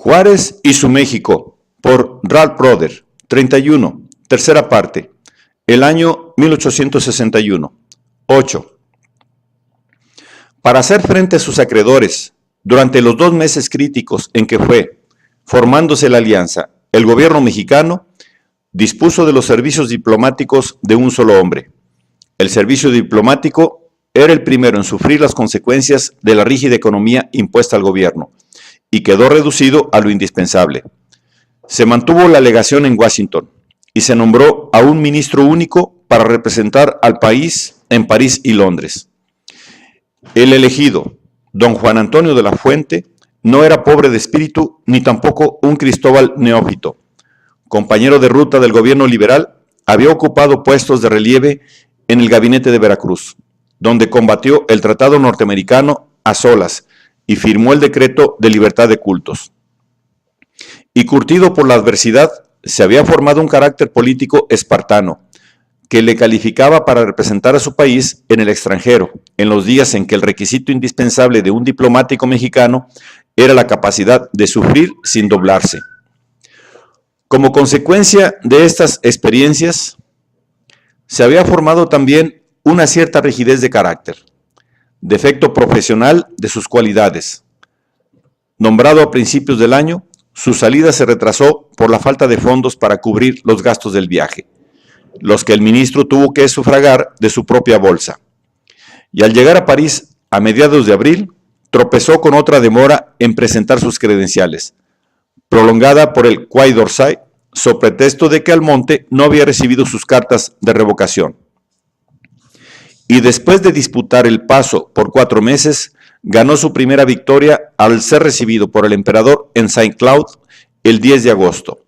Juárez y su México, por Ralph Broder, 31, tercera parte, el año 1861. 8. Para hacer frente a sus acreedores, durante los 2 meses críticos en que fue formándose la alianza, el gobierno mexicano dispuso de los servicios diplomáticos de un solo hombre. El servicio diplomático era el primero en sufrir las consecuencias de la rígida economía impuesta al gobierno y quedó reducido a lo indispensable. Se mantuvo la legación en Washington y se nombró a un ministro único para representar al país en París y Londres. El elegido, don Juan Antonio de la Fuente, no era pobre de espíritu ni tampoco un Cristóbal neófito. Compañero de ruta del gobierno liberal, había ocupado puestos de relieve en el gabinete de Veracruz, donde combatió el tratado norteamericano a solas y firmó el decreto de libertad de cultos. Y curtido por la adversidad, se había formado un carácter político espartano, que le calificaba para representar a su país en el extranjero, en los días en que el requisito indispensable de un diplomático mexicano era la capacidad de sufrir sin doblarse. Como consecuencia de estas experiencias, se había formado también una cierta rigidez de carácter, defecto profesional de sus cualidades. Nombrado a principios del año, su salida se retrasó por la falta de fondos para cubrir los gastos del viaje, los que el ministro tuvo que sufragar de su propia bolsa. Y al llegar a París a mediados de abril, tropezó con otra demora en presentar sus credenciales, prolongada por el Quai d'Orsay, so pretexto de que Almonte no había recibido sus cartas de revocación. Y después de disputar el paso por 4 meses, ganó su primera victoria al ser recibido por el emperador en Saint-Cloud el 10 de agosto.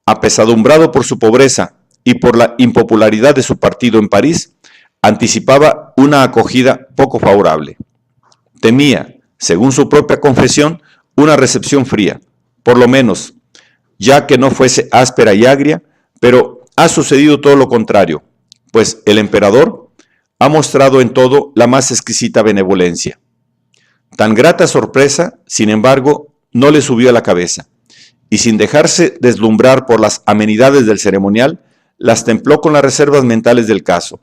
Apesadumbrado por su pobreza y por la impopularidad de su partido en París, anticipaba una acogida poco favorable. Temía, según su propia confesión, una recepción fría, por lo menos, ya que no fuese áspera y agria, pero ha sucedido todo lo contrario, pues el emperador ha mostrado en todo la más exquisita benevolencia. Tan grata sorpresa, sin embargo, no le subió a la cabeza, y sin dejarse deslumbrar por las amenidades del ceremonial, las templó con las reservas mentales del caso.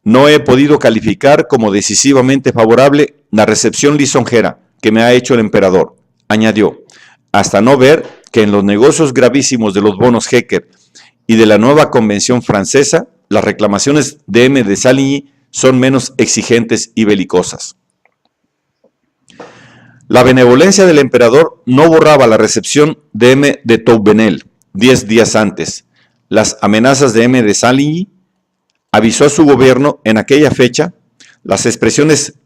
No he podido calificar como decisivamente favorable la recepción lisonjera que me ha hecho el emperador, añadió, hasta no ver que en los negocios gravísimos de los bonos Hecker y de la nueva convención francesa, las reclamaciones de M. de Saligny son menos exigentes y belicosas. La benevolencia del emperador no borraba la recepción de M. de Touvenel 10 días antes. Las amenazas de M. de Saligny avisó a su gobierno en aquella fecha, las expresiones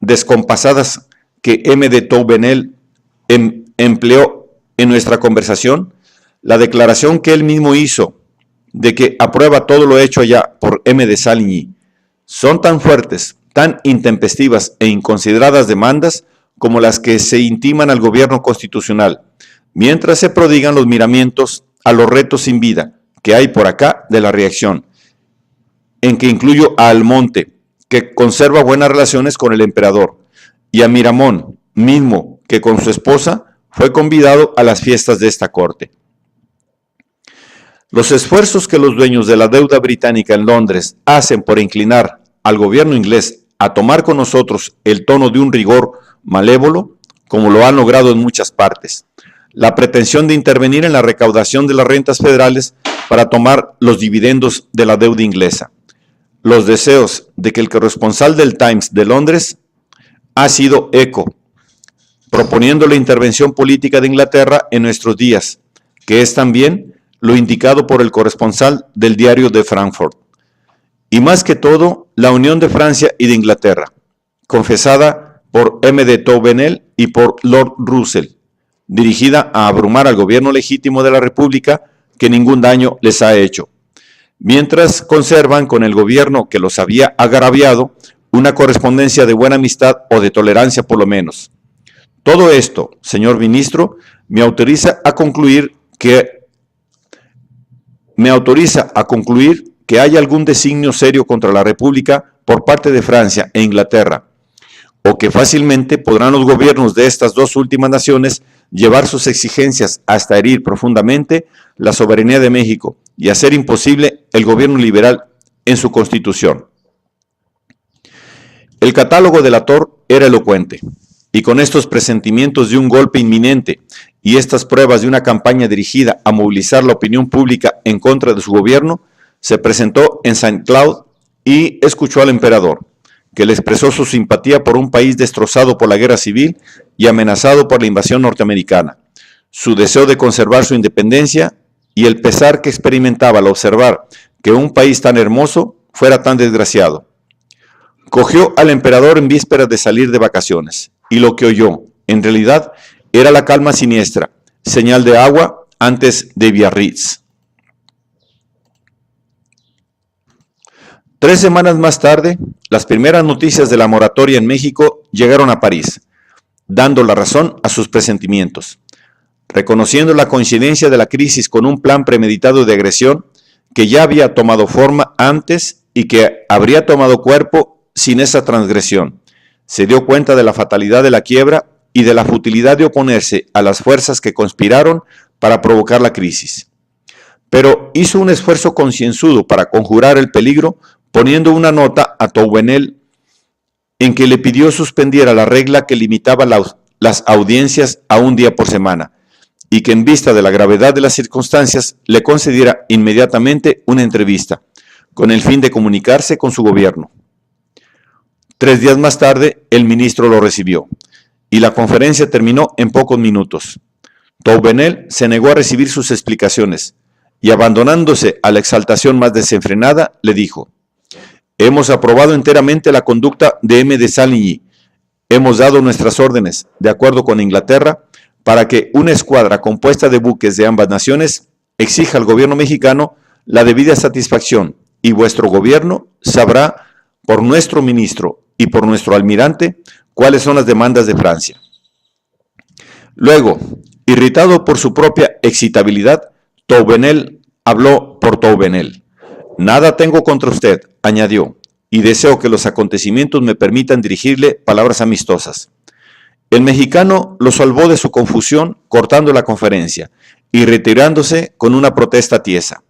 descompasadas que M. de Touvenel empleó en nuestra conversación, la declaración que él mismo hizo de que aprueba todo lo hecho allá por M. de Saligny, son tan fuertes, tan intempestivas e inconsideradas demandas como las que se intiman al gobierno constitucional, mientras se prodigan los miramientos a los retos sin vida que hay por acá de la reacción, en que incluyo a Almonte, que conserva buenas relaciones con el emperador, y a Miramón, mismo que con su esposa fue convidado a las fiestas de esta corte. Los esfuerzos que los dueños de la deuda británica en Londres hacen por inclinar al gobierno inglés a tomar con nosotros el tono de un rigor malévolo, como lo han logrado en muchas partes. La pretensión de intervenir en la recaudación de las rentas federales para tomar los dividendos de la deuda inglesa. Los deseos de que el corresponsal del Times de Londres ha sido eco, proponiendo la intervención política de Inglaterra en nuestros días, que es también lo indicado por el corresponsal del diario de Frankfurt. Y más que todo, la unión de Francia y de Inglaterra, confesada por M. de Touvenel y por Lord Russell, dirigida a abrumar al gobierno legítimo de la República que ningún daño les ha hecho, mientras conservan con el gobierno que los había agraviado una correspondencia de buena amistad o de tolerancia por lo menos. Todo esto, señor ministro, me autoriza a concluir que hay algún designio serio contra la República por parte de Francia e Inglaterra, o que fácilmente podrán los gobiernos de estas dos últimas naciones llevar sus exigencias hasta herir profundamente la soberanía de México y hacer imposible el gobierno liberal en su constitución. El catálogo delator era elocuente, y con estos presentimientos de un golpe inminente y estas pruebas de una campaña dirigida a movilizar la opinión pública en contra de su gobierno, se presentó en Saint Cloud y escuchó al emperador, que le expresó su simpatía por un país destrozado por la guerra civil y amenazado por la invasión norteamericana, su deseo de conservar su independencia y el pesar que experimentaba al observar que un país tan hermoso fuera tan desgraciado. Cogió al emperador en vísperas de salir de vacaciones, y lo que oyó, en realidad, era la calma siniestra, señal de agua antes de Biarritz. 3 semanas más tarde, las primeras noticias de la moratoria en México llegaron a París, dando la razón a sus presentimientos. Reconociendo la coincidencia de la crisis con un plan premeditado de agresión que ya había tomado forma antes y que habría tomado cuerpo sin esa transgresión, se dio cuenta de la fatalidad de la quiebra y de la futilidad de oponerse a las fuerzas que conspiraron para provocar la crisis. Pero hizo un esfuerzo concienzudo para conjurar el peligro, poniendo una nota a Touvenel en que le pidió suspendiera la regla que limitaba las audiencias a un día por semana, y que en vista de la gravedad de las circunstancias le concediera inmediatamente una entrevista, con el fin de comunicarse con su gobierno. 3 días más tarde, el ministro lo recibió, y la conferencia terminó en pocos minutos. Touvenel se negó a recibir sus explicaciones, y abandonándose a la exaltación más desenfrenada, le dijo: «Hemos aprobado enteramente la conducta de M. de Saligny. Hemos dado nuestras órdenes, de acuerdo con Inglaterra, para que una escuadra compuesta de buques de ambas naciones exija al gobierno mexicano la debida satisfacción, y vuestro gobierno sabrá por nuestro ministro y por nuestro almirante cuáles son las demandas de Francia». Luego, irritado por su propia excitabilidad, Touvenel habló por Touvenel. «Nada tengo contra usted», añadió, «y deseo que los acontecimientos me permitan dirigirle palabras amistosas». El mexicano lo salvó de su confusión cortando la conferencia y retirándose con una protesta tiesa.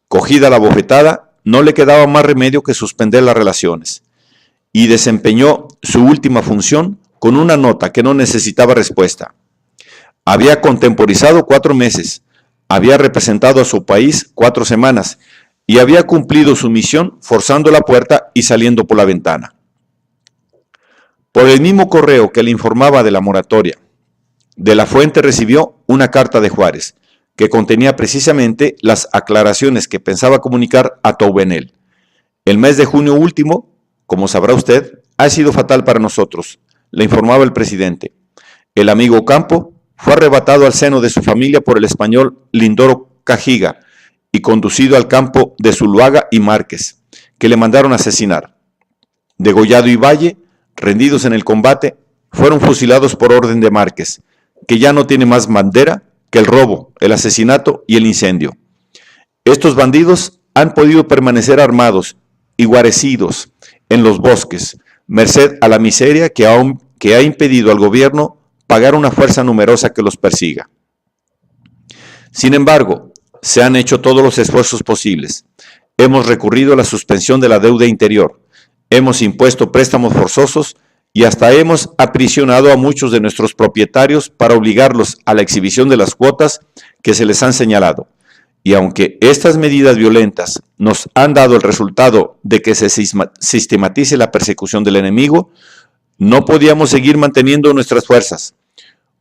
Cogida la bofetada, no le quedaba más remedio que suspender las relaciones, y desempeñó su última función con una nota que no necesitaba respuesta. Había contemporizado 4 meses, había representado a su país 4 semanas, y había cumplido su misión forzando la puerta y saliendo por la ventana. Por el mismo correo que le informaba de la moratoria, de la Fuente recibió una carta de Juárez, que contenía precisamente las aclaraciones que pensaba comunicar a Touvenel. El mes de junio último, como sabrá usted, ha sido fatal para nosotros, le informaba el presidente. El amigo Campo fue arrebatado al seno de su familia por el español Lindoro Cajiga y conducido al campo de Zuluaga y Márquez, que le mandaron asesinar. Degollado y Valle, rendidos en el combate, fueron fusilados por orden de Márquez, que ya no tiene más bandera que el robo, el asesinato y el incendio. Estos bandidos han podido permanecer armados y guarecidos en los bosques, merced a la miseria que ha impedido al gobierno pagar una fuerza numerosa que los persiga. Sin embargo, se han hecho todos los esfuerzos posibles. Hemos recurrido a la suspensión de la deuda interior, hemos impuesto préstamos forzosos y hasta hemos aprisionado a muchos de nuestros propietarios para obligarlos a la exhibición de las cuotas que se les han señalado. Y aunque estas medidas violentas nos han dado el resultado de que se sistematice la persecución del enemigo, no podíamos seguir manteniendo nuestras fuerzas,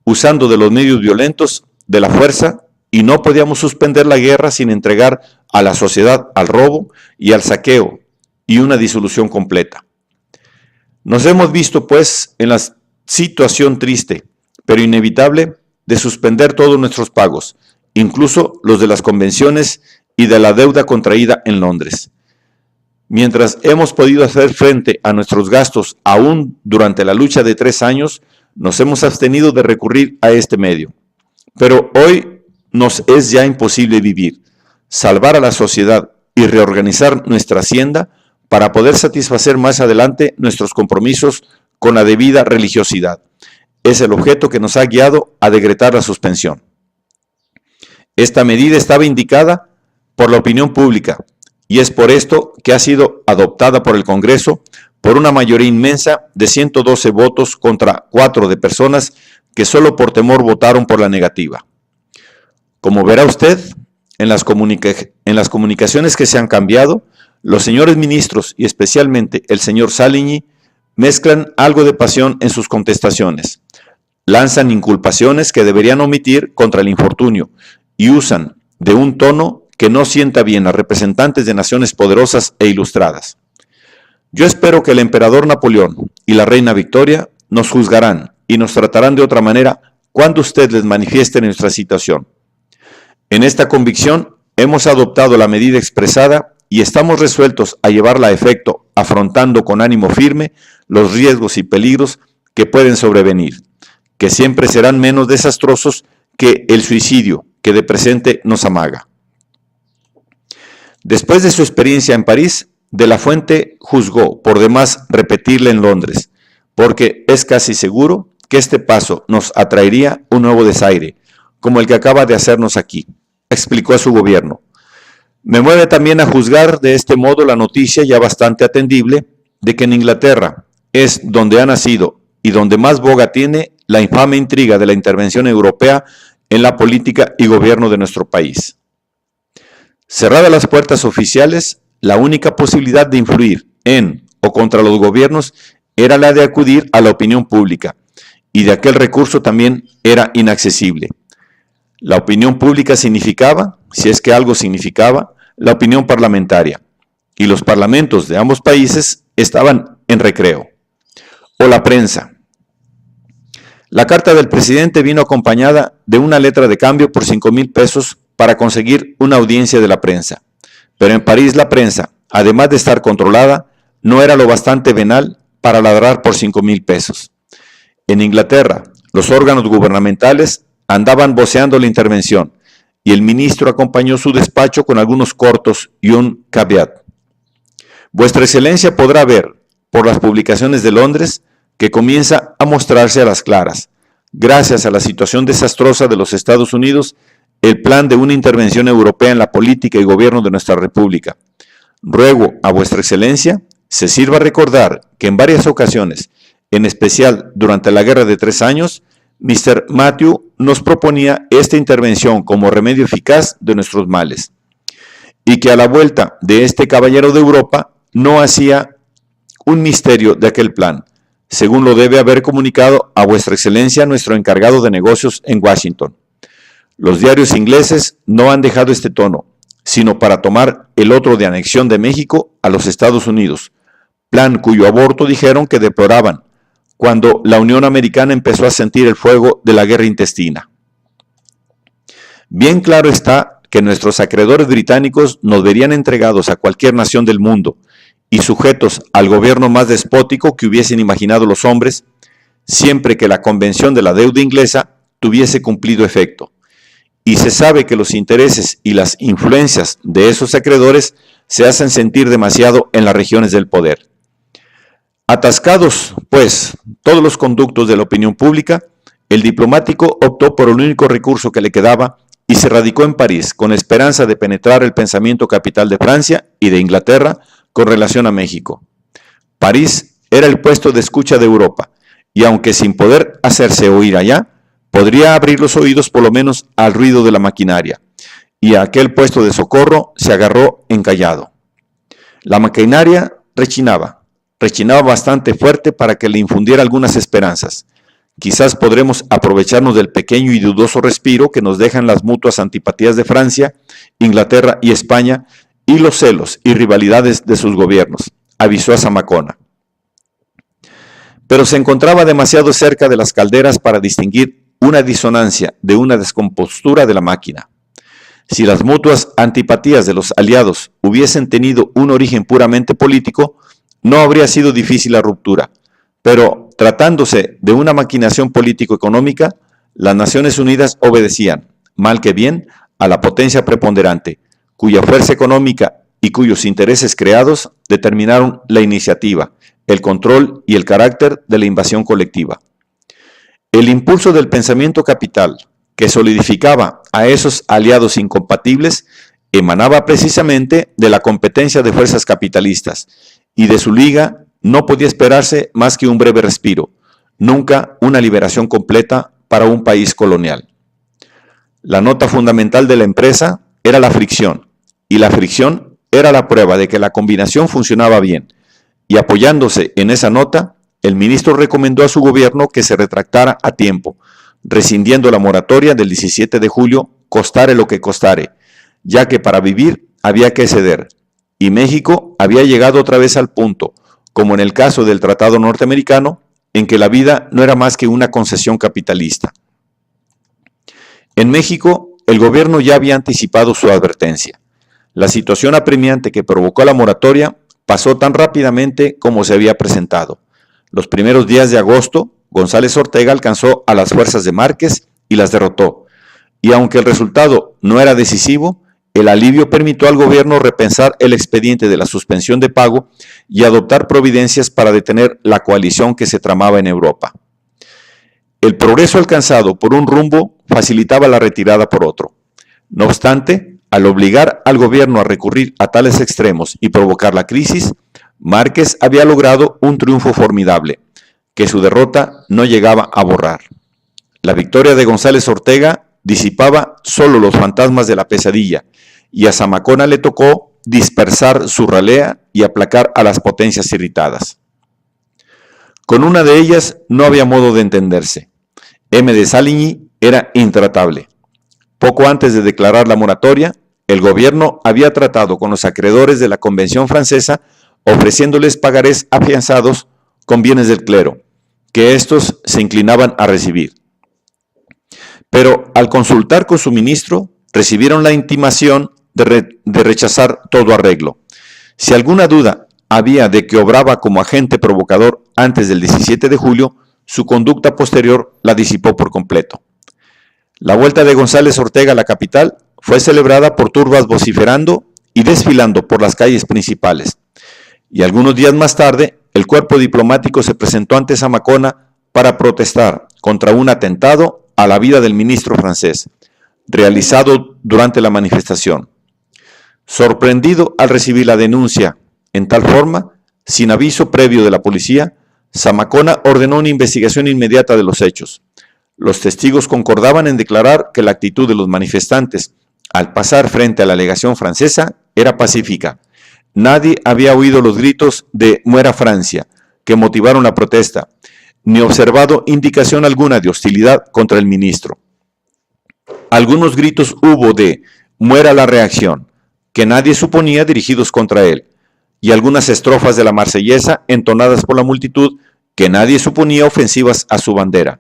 usando de los medios violentos de la fuerza, y no podíamos suspender la guerra sin entregar a la sociedad al robo y al saqueo y una disolución completa. Nos hemos visto, pues, en la situación triste, pero inevitable, de suspender todos nuestros pagos, incluso los de las convenciones y de la deuda contraída en Londres. Mientras hemos podido hacer frente a nuestros gastos aún durante la lucha de 3 años, nos hemos abstenido de recurrir a este medio. Pero hoy nos es ya imposible vivir, salvar a la sociedad y reorganizar nuestra hacienda para poder satisfacer más adelante nuestros compromisos con la debida religiosidad. es el objeto que nos ha guiado a decretar la suspensión. Esta medida estaba indicada por la opinión pública y es por esto que ha sido adoptada por el Congreso por una mayoría inmensa de 112 votos contra 4 de personas que solo por temor votaron por la negativa. Como verá usted, en las comunicaciones que se han cambiado, los señores ministros y especialmente el señor Saliñi mezclan algo de pasión en sus contestaciones, lanzan inculpaciones que deberían omitir contra el infortunio y usan de un tono que no sienta bien a representantes de naciones poderosas e ilustradas. Yo espero que el emperador Napoleón y la reina Victoria nos juzgarán y nos tratarán de otra manera cuando usted les manifieste nuestra situación. En esta convicción hemos adoptado la medida expresada y estamos resueltos a llevarla a efecto, afrontando con ánimo firme los riesgos y peligros que pueden sobrevenir, que siempre serán menos desastrosos que el suicidio que de presente nos amaga. Después de su experiencia en París, De la Fuente juzgó por demás repetirla en Londres, porque es casi seguro que este paso nos atraería un nuevo desaire, como el que acaba de hacernos aquí, explicó a su gobierno. Me mueve también a juzgar de este modo la noticia ya bastante atendible de que en Inglaterra es donde ha nacido y donde más boga tiene la infame intriga de la intervención europea en la política y gobierno de nuestro país. Cerradas las puertas oficiales, la única posibilidad de influir en o contra los gobiernos era la de acudir a la opinión pública, y de aquel recurso también era inaccesible. La opinión pública significaba, si es que algo significaba, la opinión parlamentaria, y los parlamentos de ambos países estaban en recreo. O la prensa. La carta del presidente vino acompañada de una letra de cambio por 5,000 pesos para conseguir una audiencia de la prensa. Pero en París la prensa, además de estar controlada, no era lo bastante venal para ladrar por 5,000 pesos. En Inglaterra, los órganos gubernamentales andaban voceando la intervención y el ministro acompañó su despacho con algunos cortos y un caveat. Vuestra Excelencia podrá ver, por las publicaciones de Londres, que comienza a mostrarse a las claras, gracias a la situación desastrosa de los Estados Unidos, el plan de una intervención europea en la política y gobierno de nuestra República. Ruego a Vuestra Excelencia se sirva recordar que en varias ocasiones, en especial durante la Guerra de 3 años, Mr. Matthew nos proponía esta intervención como remedio eficaz de nuestros males, y que a la vuelta de este caballero de Europa no hacía un misterio de aquel plan, según lo debe haber comunicado a Vuestra Excelencia nuestro encargado de negocios en Washington. Los diarios ingleses no han dejado este tono, sino para tomar el otro de anexión de México a los Estados Unidos, plan cuyo aborto dijeron que deploraban cuando la Unión Americana empezó a sentir el fuego de la guerra intestina. Bien claro está que nuestros acreedores británicos nos verían entregados a cualquier nación del mundo y sujetos al gobierno más despótico que hubiesen imaginado los hombres, siempre que la convención de la deuda inglesa tuviese cumplido efecto. Y se sabe que los intereses y las influencias de esos acreedores se hacen sentir demasiado en las regiones del poder. Atascados, pues, todos los conductos de la opinión pública, el diplomático optó por el único recurso que le quedaba y se radicó en París con esperanza de penetrar el pensamiento capital de Francia y de Inglaterra con relación a México. París era el puesto de escucha de Europa, y aunque sin poder hacerse oír allá, podría abrir los oídos por lo menos al ruido de la maquinaria, y a aquel puesto de socorro se agarró encallado. La maquinaria rechinaba bastante fuerte para que le infundiera algunas esperanzas. Quizás podremos aprovecharnos del pequeño y dudoso respiro que nos dejan las mutuas antipatías de Francia, Inglaterra y España y los celos y rivalidades de sus gobiernos, avisó a Zamacona. Pero se encontraba demasiado cerca de las calderas para distinguir una disonancia de una descompostura de la máquina. Si las mutuas antipatías de los aliados hubiesen tenido un origen puramente político, no habría sido difícil la ruptura, pero tratándose de una maquinación político-económica, las Naciones Unidas obedecían, mal que bien, a la potencia preponderante, cuya fuerza económica y cuyos intereses creados determinaron la iniciativa, el control y el carácter de la invasión colectiva. El impulso del pensamiento capital, que solidificaba a esos aliados incompatibles, emanaba precisamente de la competencia de fuerzas capitalistas, y de su liga no podía esperarse más que un breve respiro, nunca una liberación completa para un país colonial. La nota fundamental de la empresa era la fricción, y la fricción era la prueba de que la combinación funcionaba bien, y apoyándose en esa nota, el ministro recomendó a su gobierno que se retractara a tiempo, rescindiendo la moratoria del 17 de julio, costare lo que costare, ya que para vivir había que ceder, y México había llegado otra vez al punto, como en el caso del Tratado Norteamericano, en que la vida no era más que una concesión capitalista. En México, el gobierno ya había anticipado su advertencia. La situación apremiante que provocó la moratoria pasó tan rápidamente como se había presentado. Los primeros días de agosto, González Ortega alcanzó a las fuerzas de Márquez y las derrotó. Y aunque el resultado no era decisivo, el alivio permitió al gobierno repensar el expediente de la suspensión de pago y adoptar providencias para detener la coalición que se tramaba en Europa. El progreso alcanzado por un rumbo facilitaba la retirada por otro. No obstante, al obligar al gobierno a recurrir a tales extremos y provocar la crisis, Márquez había logrado un triunfo formidable, que su derrota no llegaba a borrar. La victoria de González Ortega disipaba solo los fantasmas de la pesadilla, y a Zamacona le tocó dispersar su ralea y aplacar a las potencias irritadas. Con una de ellas no había modo de entenderse. M. de Saligny era intratable. Poco antes de declarar la moratoria, el gobierno había tratado con los acreedores de la Convención Francesa ofreciéndoles pagarés afianzados con bienes del clero, que éstos se inclinaban a recibir. Pero al consultar con su ministro, recibieron la intimación de rechazar todo arreglo. Si alguna duda había de que obraba como agente provocador antes del 17 de julio, su conducta posterior la disipó por completo. La vuelta de González Ortega a la capital fue celebrada por turbas vociferando y desfilando por las calles principales. Y algunos días más tarde, el cuerpo diplomático se presentó ante Zamacona para protestar contra un atentado a la vida del ministro francés, realizado durante la manifestación. Sorprendido al recibir la denuncia en tal forma, sin aviso previo de la policía, Zamacona ordenó una investigación inmediata de los hechos. Los testigos concordaban en declarar que la actitud de los manifestantes al pasar frente a la legación francesa era pacífica. Nadie había oído los gritos de «Muera Francia», que motivaron la protesta, ni observado indicación alguna de hostilidad contra el ministro. Algunos gritos hubo de «Muera la reacción», que nadie suponía dirigidos contra él, y algunas estrofas de la Marsellesa entonadas por la multitud que nadie suponía ofensivas a su bandera.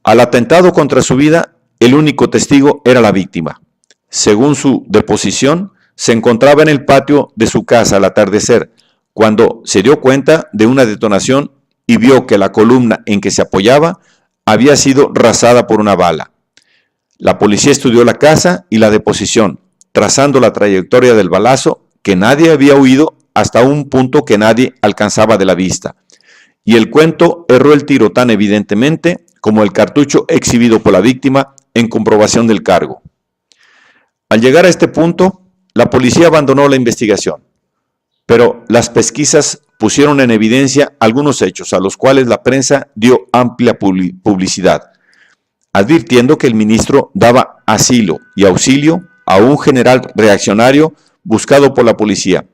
Al atentado contra su vida, el único testigo era la víctima. Según su deposición, se encontraba en el patio de su casa al atardecer, cuando se dio cuenta de una detonación y vio que la columna en que se apoyaba había sido rasada por una bala. La policía estudió la casa y la deposición, trazando la trayectoria del balazo que nadie había oído hasta un punto que nadie alcanzaba de la vista. Y el cuento erró el tiro tan evidentemente como el cartucho exhibido por la víctima en comprobación del cargo. Al llegar a este punto, la policía abandonó la investigación, pero las pesquisas pusieron en evidencia algunos hechos a los cuales la prensa dio amplia publicidad, advirtiendo que el ministro daba asilo y auxilio a un general reaccionario buscado por la policía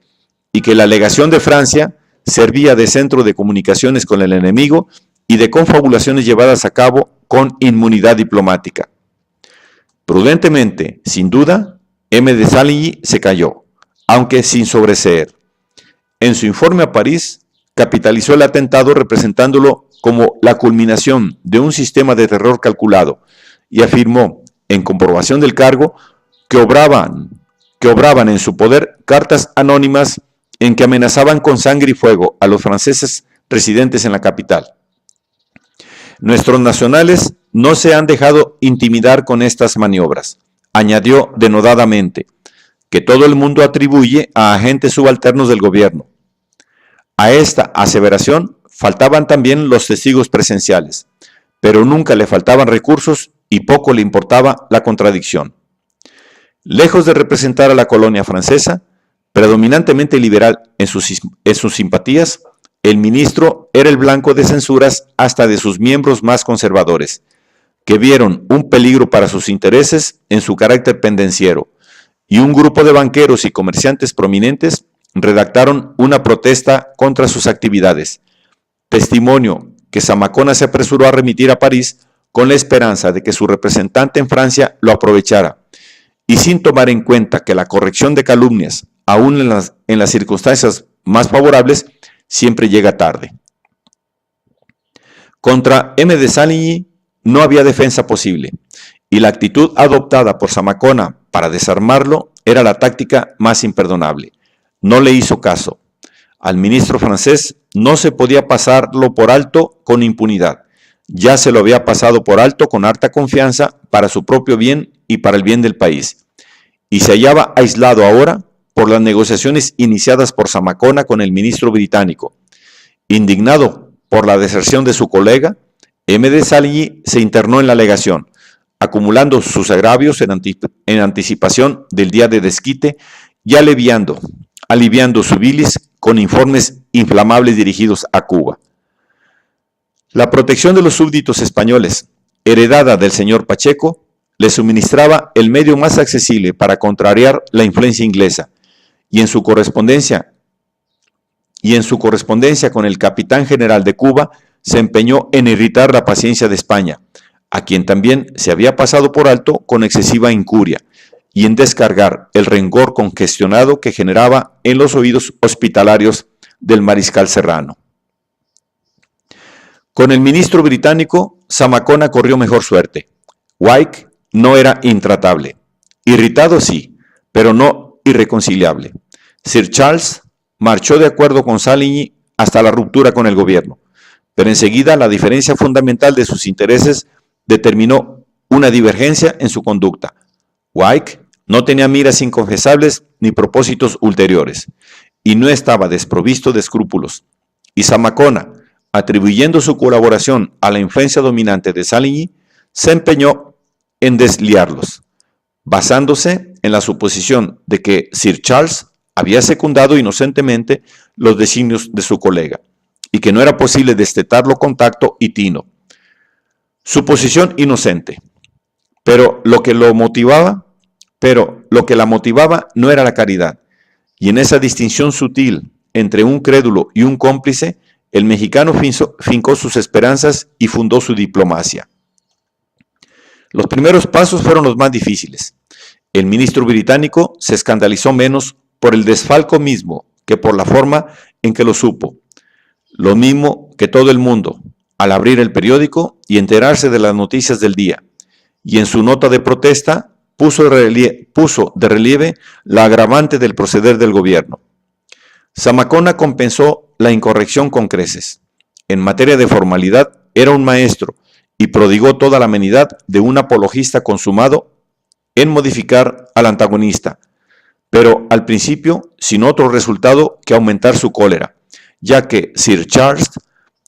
y que la legación de Francia servía de centro de comunicaciones con el enemigo y de confabulaciones llevadas a cabo con inmunidad diplomática. Prudentemente, sin duda, M. de Saligny se calló, aunque sin sobreseer. En su informe a París, capitalizó el atentado representándolo como la culminación de un sistema de terror calculado y afirmó, en comprobación del cargo, que obraban en su poder cartas anónimas en que amenazaban con sangre y fuego a los franceses residentes en la capital. Nuestros nacionales no se han dejado intimidar con estas maniobras, añadió denodadamente, que todo el mundo atribuye a agentes subalternos del gobierno. A esta aseveración faltaban también los testigos presenciales, pero nunca le faltaban recursos y poco le importaba la contradicción. Lejos de representar a la colonia francesa, predominantemente liberal en sus simpatías, el ministro era el blanco de censuras hasta de sus miembros más conservadores, que vieron un peligro para sus intereses en su carácter pendenciero, y un grupo de banqueros y comerciantes prominentes redactaron una protesta contra sus actividades, testimonio que Zamacona se apresuró a remitir a París con la esperanza de que su representante en Francia lo aprovechara, y sin tomar en cuenta que la corrección de calumnias, aún en las circunstancias más favorables, siempre llega tarde. Contra M. de Saligny no había defensa posible, y la actitud adoptada por Zamacona para desarmarlo era la táctica más imperdonable. No le hizo caso. Al ministro francés no se podía pasarlo por alto con impunidad. Ya se lo había pasado por alto con harta confianza para su propio bien y para el bien del país. Y se hallaba aislado ahora por las negociaciones iniciadas por Zamacona con el ministro británico. Indignado por la deserción de su colega, M. de Saligny se internó en la legación, acumulando sus agravios en anticipación del día de desquite y aliviando su bilis con informes inflamables dirigidos a Cuba. La protección de los súbditos españoles, heredada del señor Pacheco, le suministraba el medio más accesible para contrariar la influencia inglesa, y en su correspondencia con el capitán general de Cuba se empeñó en irritar la paciencia de España, a quien también se había pasado por alto con excesiva incuria, y en descargar el rencor congestionado que generaba en los oídos hospitalarios del mariscal Serrano. Con el ministro británico, Zamacona corrió mejor suerte. Wyke no era intratable. Irritado sí, pero no irreconciliable. Sir Charles marchó de acuerdo con Saligny hasta la ruptura con el gobierno, pero enseguida la diferencia fundamental de sus intereses determinó una divergencia en su conducta. Wyke no tenía miras inconfesables ni propósitos ulteriores, y no estaba desprovisto de escrúpulos. Y Zamacona, atribuyendo su colaboración a la influencia dominante de Saligny, se empeñó en desliarlos, basándose en la suposición de que Sir Charles había secundado inocentemente los designios de su colega, y que no era posible destetarlo con tacto y tino. Suposición inocente, pero lo que la motivaba no era la caridad, y en esa distinción sutil entre un crédulo y un cómplice, el mexicano fincó sus esperanzas y fundó su diplomacia. Los primeros pasos fueron los más difíciles. El ministro británico se escandalizó menos por el desfalco mismo que por la forma en que lo supo. Lo mismo que todo el mundo, al abrir el periódico y enterarse de las noticias del día, y en su nota de protesta puso de relieve la agravante del proceder del gobierno. Zamacona compensó la incorrección con creces. En materia de formalidad era un maestro y prodigó toda la amenidad de un apologista consumado en modificar al antagonista, pero al principio sin otro resultado que aumentar su cólera, ya que Sir Charles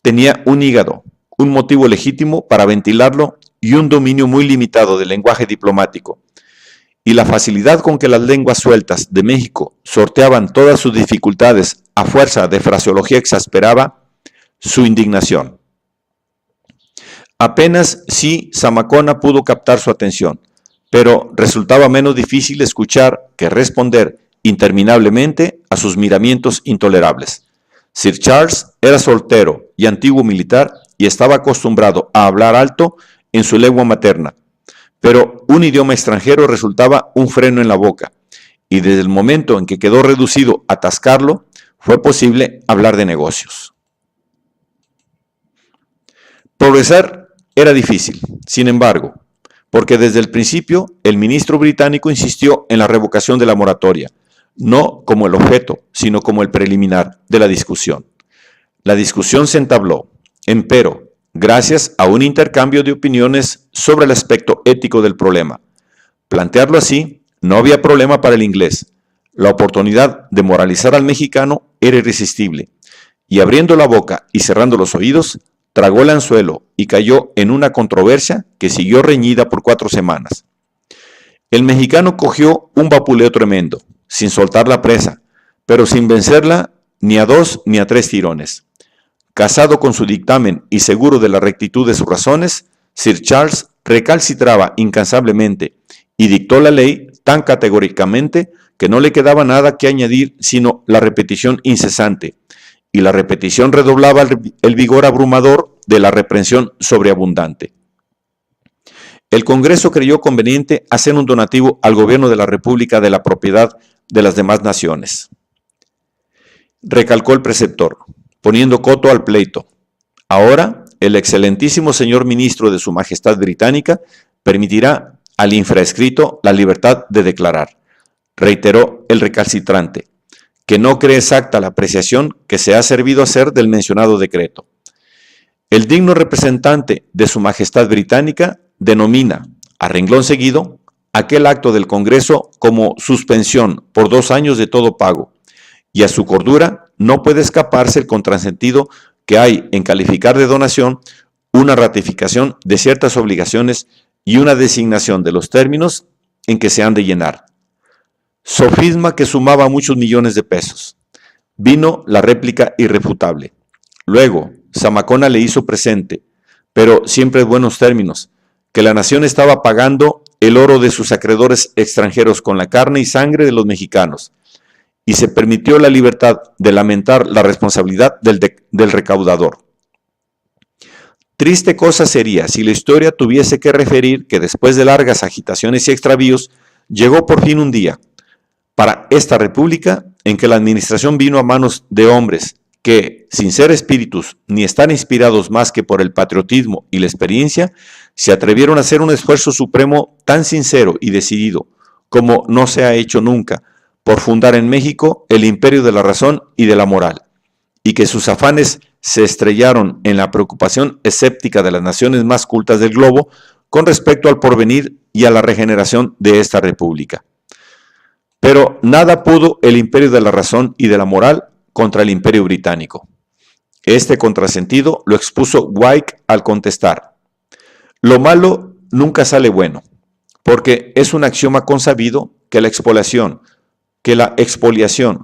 tenía un hígado, un motivo legítimo para ventilarlo y un dominio muy limitado del lenguaje diplomático, y la facilidad con que las lenguas sueltas de México sorteaban todas sus dificultades a fuerza de fraseología exasperaba su indignación. Apenas sí Zamacona pudo captar su atención, pero resultaba menos difícil escuchar que responder interminablemente a sus miramientos intolerables. Sir Charles era soltero y antiguo militar y estaba acostumbrado a hablar alto en su lengua materna, pero un idioma extranjero resultaba un freno en la boca, y desde el momento en que quedó reducido a tascarlo, fue posible hablar de negocios. Progresar era difícil, sin embargo, porque desde el principio el ministro británico insistió en la revocación de la moratoria, no como el objeto, sino como el preliminar de la discusión. La discusión se entabló, empero, gracias a un intercambio de opiniones sobre el aspecto ético del problema. Plantearlo así, no había problema para el inglés. La oportunidad de moralizar al mexicano era irresistible, y abriendo la boca y cerrando los oídos, tragó el anzuelo y cayó en una controversia que siguió reñida por 4 semanas. El mexicano cogió un vapuleo tremendo, sin soltar la presa, pero sin vencerla ni a 2 ni a 3 tirones. Casado con su dictamen y seguro de la rectitud de sus razones, Sir Charles recalcitraba incansablemente y dictó la ley tan categóricamente que no le quedaba nada que añadir sino la repetición incesante, y la repetición redoblaba el vigor abrumador de la reprensión sobreabundante. El Congreso creyó conveniente hacer un donativo al gobierno de la República de la propiedad de las demás naciones. Recalcó el preceptor, poniendo coto al pleito. Ahora, el excelentísimo señor ministro de Su Majestad Británica permitirá al infraescrito la libertad de declarar, reiteró el recalcitrante, que no cree exacta la apreciación que se ha servido hacer del mencionado decreto. El digno representante de Su Majestad Británica denomina, a renglón seguido, aquel acto del Congreso como suspensión por 2 años de todo pago, y a su cordura no puede escaparse el contrasentido que hay en calificar de donación una ratificación de ciertas obligaciones y una designación de los términos en que se han de llenar. Sofisma que sumaba muchos millones de pesos. Vino la réplica irrefutable. Luego, Zamacona le hizo presente, pero siempre en buenos términos, que la nación estaba pagando el oro de sus acreedores extranjeros con la carne y sangre de los mexicanos, y se permitió la libertad de lamentar la responsabilidad del recaudador. Triste cosa sería si la historia tuviese que referir que después de largas agitaciones y extravíos, llegó por fin un día, para esta república, en que la administración vino a manos de hombres que, sin ser espíritus ni estar inspirados más que por el patriotismo y la experiencia, se atrevieron a hacer un esfuerzo supremo tan sincero y decidido como no se ha hecho nunca, por fundar en México el imperio de la razón y de la moral, y que sus afanes se estrellaron en la preocupación escéptica de las naciones más cultas del globo con respecto al porvenir y a la regeneración de esta república. Pero nada pudo el imperio de la razón y de la moral contra el imperio británico. Este contrasentido lo expuso Wyke al contestar: lo malo nunca sale bueno, porque es un axioma consabido que la expoliación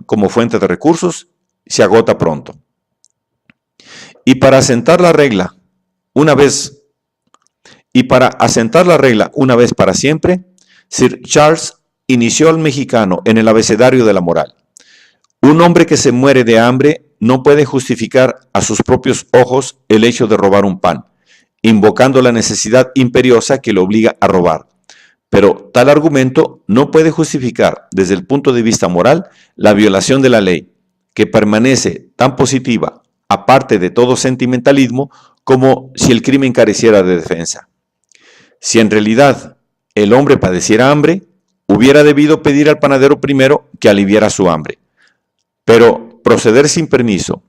como fuente de recursos se agota pronto. Y para asentar la regla una vez para siempre, Sir Charles inició al mexicano en el abecedario de la moral. Un hombre que se muere de hambre no puede justificar a sus propios ojos el hecho de robar un pan, invocando la necesidad imperiosa que le obliga a robar. Pero tal argumento no puede justificar, desde el punto de vista moral, la violación de la ley, que permanece tan positiva, aparte de todo sentimentalismo, como si el crimen careciera de defensa. Si en realidad el hombre padeciera hambre, hubiera debido pedir al panadero primero que aliviara su hambre. Pero proceder sin permiso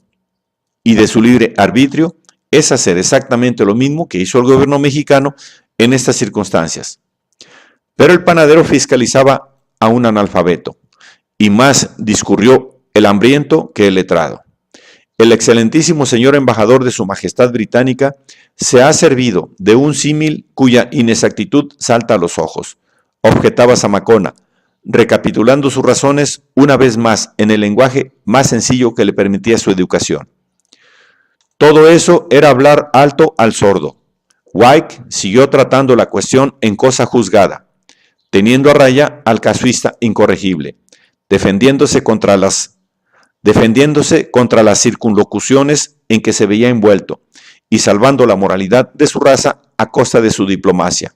y de su libre arbitrio es hacer exactamente lo mismo que hizo el gobierno mexicano en estas circunstancias. Pero el panadero fiscalizaba a un analfabeto, y más discurrió el hambriento que el letrado. El excelentísimo señor embajador de Su Majestad Británica se ha servido de un símil cuya inexactitud salta a los ojos, objetaba Zamacona, recapitulando sus razones una vez más en el lenguaje más sencillo que le permitía su educación. Todo eso era hablar alto al sordo. Wyke siguió tratando la cuestión en cosa juzgada, teniendo a raya al casuista incorregible, defendiéndose contra las circunlocuciones en que se veía envuelto y salvando la moralidad de su raza a costa de su diplomacia.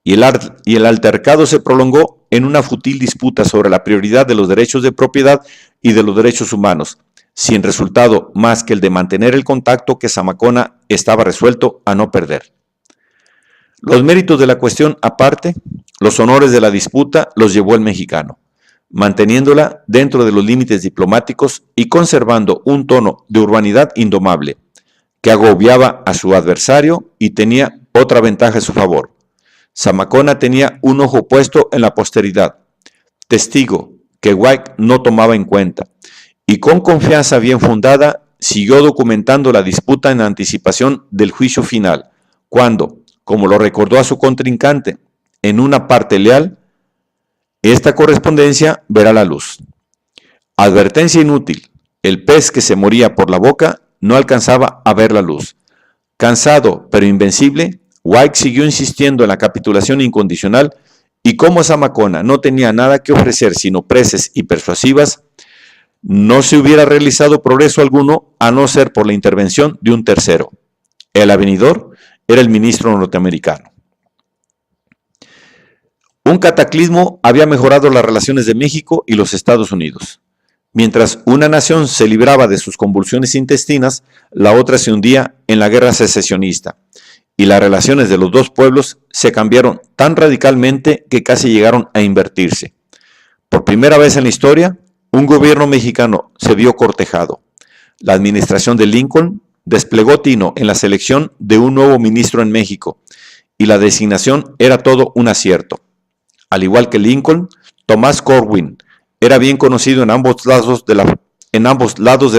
Y el altercado se prolongó en una fútil disputa sobre la prioridad de los derechos de propiedad y de los derechos humanos, sin resultado más que el de mantener el contacto que Zamacona estaba resuelto a no perder. Los méritos de la cuestión aparte, los honores de la disputa los llevó el mexicano, manteniéndola dentro de los límites diplomáticos y conservando un tono de urbanidad indomable, que agobiaba a su adversario y tenía otra ventaja a su favor. Zamacona tenía un ojo puesto en la posteridad, testigo que Wyke no tomaba en cuenta, y con confianza bien fundada siguió documentando la disputa en anticipación del juicio final, cuando, como lo recordó a su contrincante, en una parte leal, esta correspondencia verá la luz. Advertencia inútil. El pez que se moría por la boca no alcanzaba a ver la luz. Cansado pero invencible, White siguió insistiendo en la capitulación incondicional y como Zamacona no tenía nada que ofrecer sino preces y persuasivas, no se hubiera realizado progreso alguno a no ser por la intervención de un tercero. El avenidor era el ministro norteamericano. Un cataclismo había mejorado las relaciones de México y los Estados Unidos. Mientras una nación se libraba de sus convulsiones intestinas, la otra se hundía en la guerra secesionista, y las relaciones de los dos pueblos se cambiaron tan radicalmente que casi llegaron a invertirse. Por primera vez en la historia, un gobierno mexicano se vio cortejado. La administración de Lincoln desplegó tino en la selección de un nuevo ministro en México, y la designación era todo un acierto. Al igual que Lincoln, Thomas Corwin era bien conocido en ambos lados de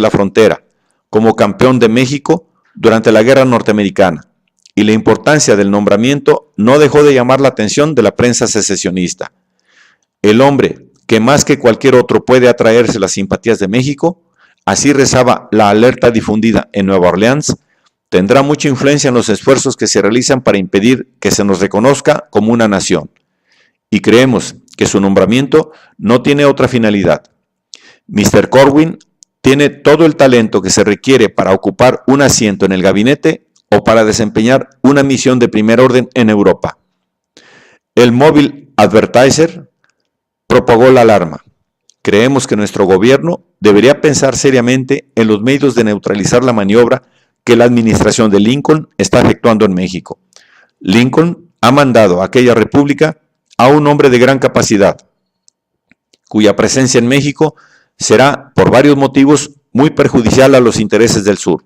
la frontera, como campeón de México durante la guerra norteamericana, y la importancia del nombramiento no dejó de llamar la atención de la prensa secesionista. El hombre que más que cualquier otro puede atraerse las simpatías de México, así rezaba la alerta difundida en Nueva Orleans, tendrá mucha influencia en los esfuerzos que se realizan para impedir que se nos reconozca como una nación. Y creemos que su nombramiento no tiene otra finalidad. Mr. Corwin tiene todo el talento que se requiere para ocupar un asiento en el gabinete o para desempeñar una misión de primer orden en Europa. El Mobile Advertiser propagó la alarma. Creemos que nuestro gobierno debería pensar seriamente en los medios de neutralizar la maniobra que la administración de Lincoln está efectuando en México. Lincoln ha mandado a aquella república a un hombre de gran capacidad, cuya presencia en México será, por varios motivos, muy perjudicial a los intereses del sur.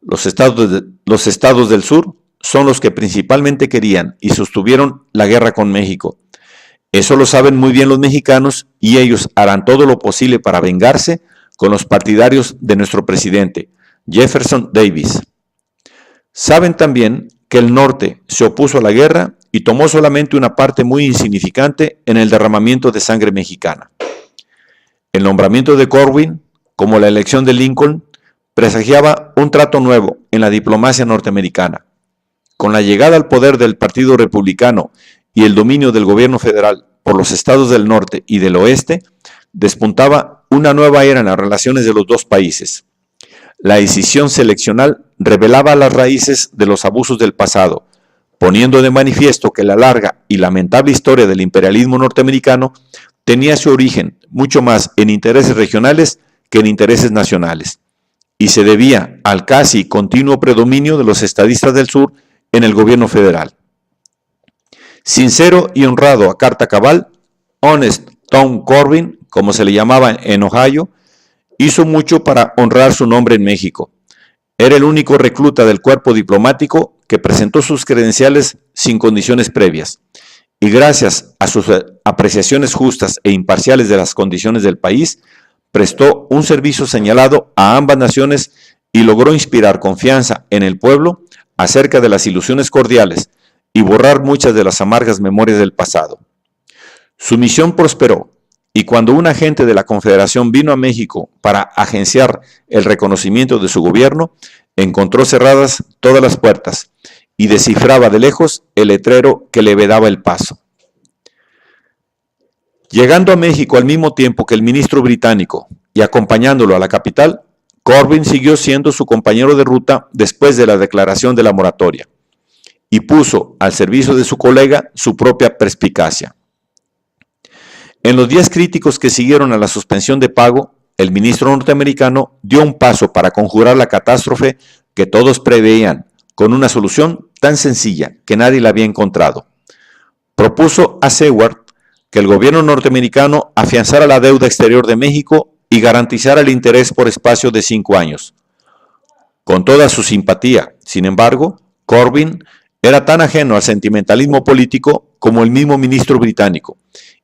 Los estados del sur son los que principalmente querían y sostuvieron la guerra con México. Eso lo saben muy bien los mexicanos y ellos harán todo lo posible para vengarse con los partidarios de nuestro presidente, Jefferson Davis. Saben también que el norte se opuso a la guerra y tomó solamente una parte muy insignificante en el derramamiento de sangre mexicana. El nombramiento de Corwin, como la elección de Lincoln, presagiaba un trato nuevo en la diplomacia norteamericana. Con la llegada al poder del Partido Republicano y el dominio del gobierno federal por los estados del norte y del oeste, despuntaba una nueva era en las relaciones de los dos países. La decisión seleccional revelaba las raíces de los abusos del pasado, poniendo de manifiesto que la larga y lamentable historia del imperialismo norteamericano tenía su origen mucho más en intereses regionales que en intereses nacionales, y se debía al casi continuo predominio de los estadistas del sur en el gobierno federal. Sincero y honrado a carta cabal, Honest Tom Corwin, como se le llamaba en Ohio, hizo mucho para honrar su nombre en México. Era el único recluta del cuerpo diplomático que presentó sus credenciales sin condiciones previas, y gracias a sus apreciaciones justas e imparciales de las condiciones del país, prestó un servicio señalado a ambas naciones y logró inspirar confianza en el pueblo acerca de las ilusiones cordiales y borrar muchas de las amargas memorias del pasado. Su misión prosperó, y cuando un agente de la Confederación vino a México para agenciar el reconocimiento de su gobierno, encontró cerradas todas las puertas y descifraba de lejos el letrero que le vedaba el paso. Llegando a México al mismo tiempo que el ministro británico y acompañándolo a la capital, Corwin siguió siendo su compañero de ruta después de la declaración de la moratoria y puso al servicio de su colega su propia perspicacia. En los días críticos que siguieron a la suspensión de pago, el ministro norteamericano dio un paso para conjurar la catástrofe que todos preveían, con una solución tan sencilla que nadie la había encontrado. Propuso a Seward que el gobierno norteamericano afianzara la deuda exterior de México y garantizara el interés por espacio de 5 años. Con toda su simpatía, sin embargo, Corwin era tan ajeno al sentimentalismo político como el mismo ministro británico,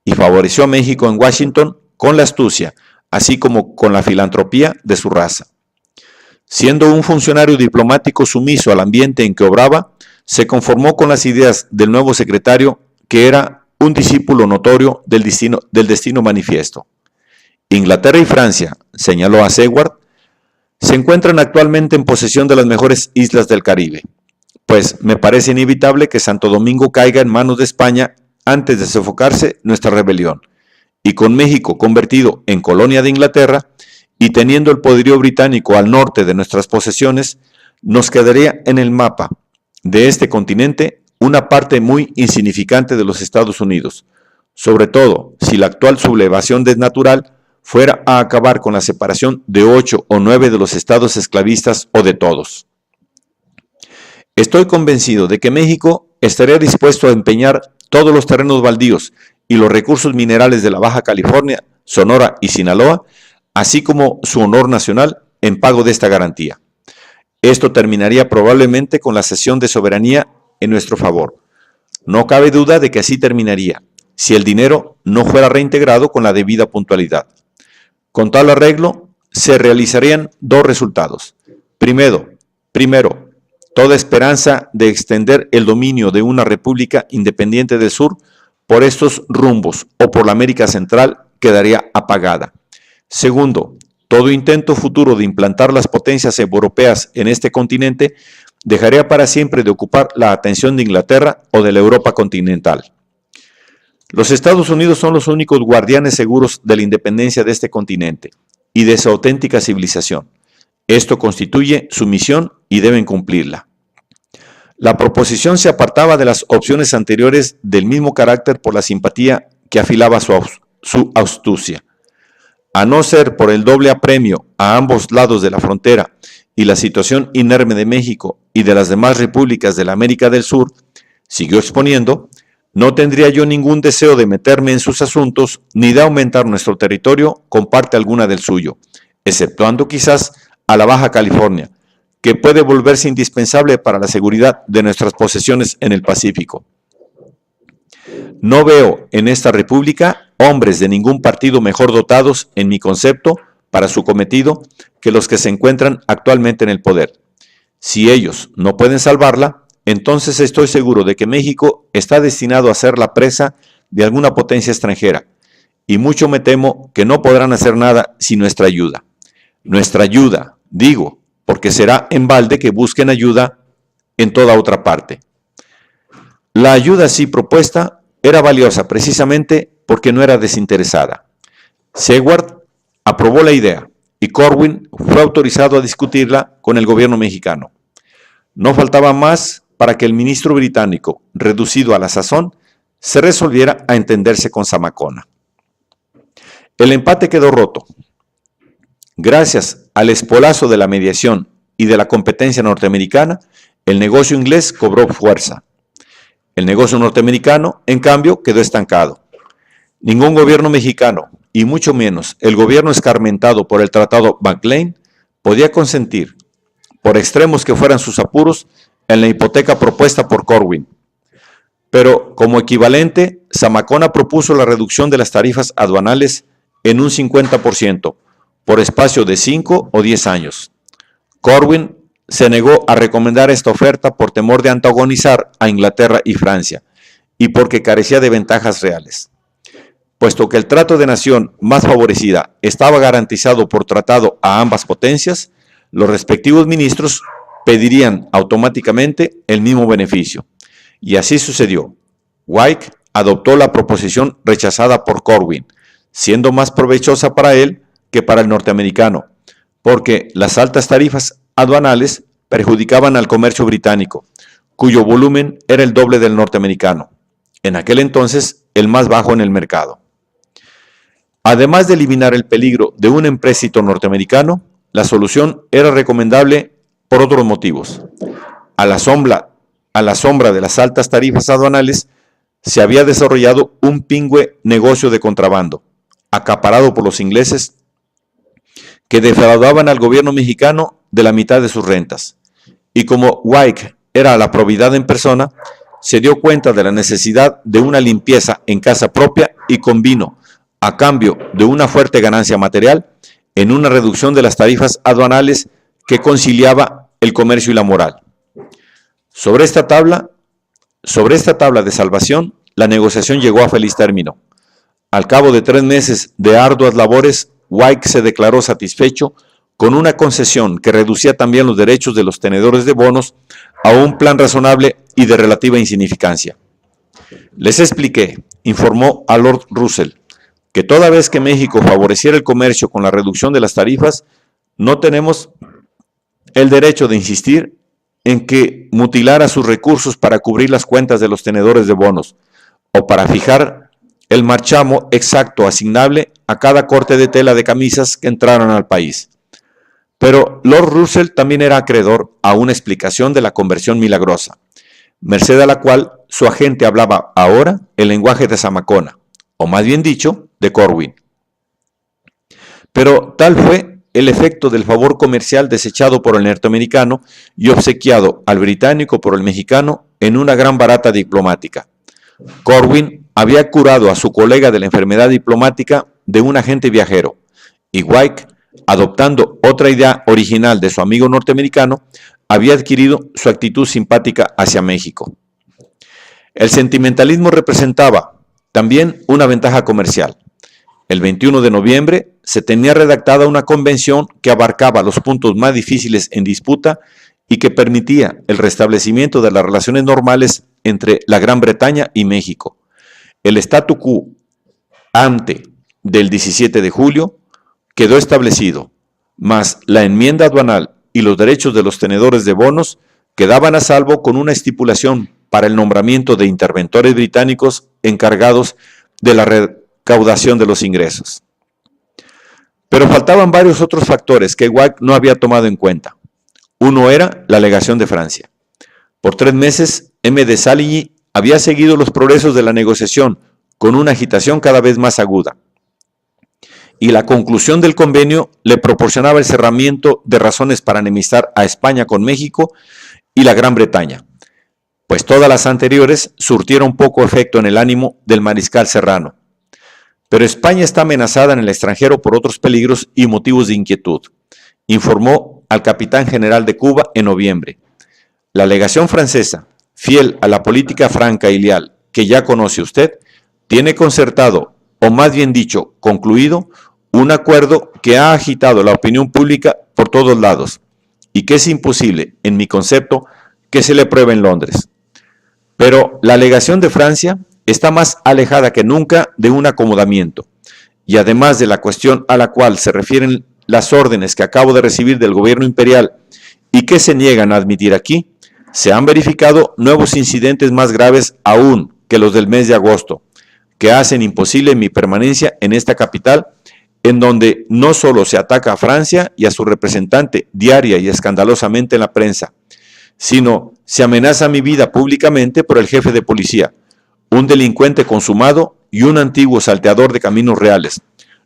y favoreció a México en Washington con la astucia, así como con la filantropía de su raza. Siendo un funcionario diplomático sumiso al ambiente en que obraba, se conformó con las ideas del nuevo secretario, que era un discípulo notorio del destino manifiesto. Inglaterra y Francia, señaló a Seward, se encuentran actualmente en posesión de las mejores islas del Caribe, pues me parece inevitable que Santo Domingo caiga en manos de España antes de sofocarse nuestra rebelión, y con México convertido en colonia de Inglaterra y teniendo el poderío británico al norte de nuestras posesiones, nos quedaría en el mapa de este continente una parte muy insignificante de los Estados Unidos, sobre todo si la actual sublevación desnatural fuera a acabar con la separación de 8 o 9 de los estados esclavistas o de todos. Estoy convencido de que México estaría dispuesto a empeñar todos los terrenos baldíos y los recursos minerales de la Baja California, Sonora y Sinaloa, así como su honor nacional, en pago de esta garantía. Esto terminaría probablemente con la cesión de soberanía en nuestro favor. No cabe duda de que así terminaría, si el dinero no fuera reintegrado con la debida puntualidad. Con tal arreglo, se realizarían dos resultados. Primero, toda esperanza de extender el dominio de una república independiente del sur por estos rumbos o por la América Central quedaría apagada. Segundo, todo intento futuro de implantar las potencias europeas en este continente dejaría para siempre de ocupar la atención de Inglaterra o de la Europa continental. Los Estados Unidos son los únicos guardianes seguros de la independencia de este continente y de su auténtica civilización. Esto constituye su misión y deben cumplirla. La proposición se apartaba de las opciones anteriores del mismo carácter por la simpatía que afilaba su astucia. A no ser por el doble apremio a ambos lados de la frontera y la situación inerme de México y de las demás repúblicas de la América del Sur, siguió exponiendo, no tendría yo ningún deseo de meterme en sus asuntos ni de aumentar nuestro territorio con parte alguna del suyo, exceptuando quizás a la Baja California, que puede volverse indispensable para la seguridad de nuestras posesiones en el Pacífico. No veo en esta república hombres de ningún partido mejor dotados, en mi concepto, para su cometido, que los que se encuentran actualmente en el poder. Si ellos no pueden salvarla, entonces estoy seguro de que México está destinado a ser la presa de alguna potencia extranjera, y mucho me temo que no podrán hacer nada sin nuestra ayuda. Nuestra ayuda, digo, porque será en balde que busquen ayuda en toda otra parte. La ayuda así propuesta era valiosa precisamente porque no era desinteresada. Seward aprobó la idea y Corwin fue autorizado a discutirla con el gobierno mexicano. No faltaba más para que el ministro británico, reducido a la sazón, se resolviera a entenderse con Zamacona. El empate quedó roto. Gracias al espolazo de la mediación y de la competencia norteamericana, el negocio inglés cobró fuerza. El negocio norteamericano, en cambio, quedó estancado. Ningún gobierno mexicano, y mucho menos el gobierno escarmentado por el Tratado McLean, podía consentir, por extremos que fueran sus apuros, en la hipoteca propuesta por Corwin. Pero como equivalente, Zamacona propuso la reducción de las tarifas aduanales en un 50%, por espacio de 5 o 10 años. Corwin se negó a recomendar esta oferta por temor de antagonizar a Inglaterra y Francia, y porque carecía de ventajas reales. Puesto que el trato de nación más favorecida estaba garantizado por tratado a ambas potencias, los respectivos ministros pedirían automáticamente el mismo beneficio. Y así sucedió. White adoptó la proposición rechazada por Corwin, siendo más provechosa para él que para el norteamericano, porque las altas tarifas aduanales perjudicaban al comercio británico, cuyo volumen era el doble del norteamericano, en aquel entonces el más bajo en el mercado. Además de eliminar el peligro de un empréstito norteamericano, la solución era recomendable por otros motivos. A la sombra de las altas tarifas aduanales, se había desarrollado un pingüe negocio de contrabando, acaparado por los ingleses, que defraudaban al gobierno mexicano de la mitad de sus rentas. Y como White era la probidad en persona, se dio cuenta de la necesidad de una limpieza en casa propia y convino, a cambio de una fuerte ganancia material, en una reducción de las tarifas aduanales que conciliaba el comercio y la moral. Sobre esta tabla de salvación, la negociación llegó a feliz término. Al cabo de 3 meses de arduas labores, Wike se declaró satisfecho con una concesión que reducía también los derechos de los tenedores de bonos a un plan razonable y de relativa insignificancia. Les expliqué, informó a Lord Russell, que toda vez que México favoreciera el comercio con la reducción de las tarifas, no tenemos el derecho de insistir en que mutilara sus recursos para cubrir las cuentas de los tenedores de bonos o para fijar el marchamo exacto asignable a cada corte de tela de camisas que entraran al país. Pero Lord Russell también era acreedor a una explicación de la conversión milagrosa, merced a la cual su agente hablaba ahora el lenguaje de Zamacona, o más bien dicho, de Corwin. Pero tal fue el efecto del favor comercial desechado por el norteamericano y obsequiado al británico por el mexicano en una gran barata diplomática. Corwin había curado a su colega de la enfermedad diplomática de un agente viajero, y Wike, adoptando otra idea original de su amigo norteamericano, había adquirido su actitud simpática hacia México. El sentimentalismo representaba también una ventaja comercial. El 21 de noviembre se tenía redactada una convención que abarcaba los puntos más difíciles en disputa y que permitía el restablecimiento de las relaciones normales entre la Gran Bretaña y México. El statu quo ante del 17 de julio quedó establecido, mas la enmienda aduanal y los derechos de los tenedores de bonos quedaban a salvo con una estipulación para el nombramiento de interventores británicos encargados de la recaudación de los ingresos. Pero faltaban varios otros factores que Wike no había tomado en cuenta. Uno era la legación de Francia. Por 3 meses, M. de Saligny había seguido los progresos de la negociación con una agitación cada vez más aguda. Y la conclusión del convenio le proporcionaba el cerramiento de razones para enemistar a España con México y la Gran Bretaña, pues todas las anteriores surtieron poco efecto en el ánimo del mariscal Serrano. Pero España está amenazada en el extranjero por otros peligros y motivos de inquietud, informó al capitán general de Cuba en noviembre. La legación francesa, fiel a la política franca y leal que ya conoce usted, tiene concertado, o más bien dicho, concluido, un acuerdo que ha agitado la opinión pública por todos lados y que es imposible, en mi concepto, que se le pruebe en Londres. Pero la legación de Francia está más alejada que nunca de un acomodamiento, y además de la cuestión a la cual se refieren las órdenes que acabo de recibir del gobierno imperial y que se niegan a admitir aquí, se han verificado nuevos incidentes más graves aún que los del mes de agosto, que hacen imposible mi permanencia en esta capital, en donde no solo se ataca a Francia y a su representante diaria y escandalosamente en la prensa, sino se amenaza mi vida públicamente por el jefe de policía, un delincuente consumado y un antiguo salteador de caminos reales,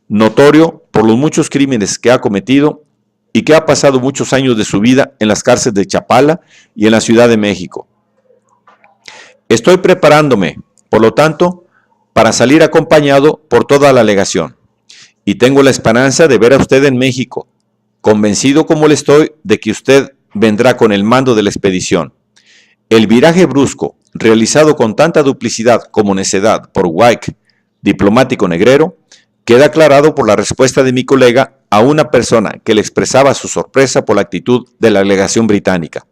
notorio por los muchos crímenes que ha cometido y que ha pasado muchos años de su vida en las cárceles de Chapala y en la Ciudad de México. Estoy preparándome, por lo tanto, para salir acompañado por toda la legación, y tengo la esperanza de ver a usted en México, convencido como le estoy de que usted vendrá con el mando de la expedición. El viraje brusco, realizado con tanta duplicidad como necedad por Wike, diplomático negrero, queda aclarado por la respuesta de mi colega a una persona que le expresaba su sorpresa por la actitud de la legación británica.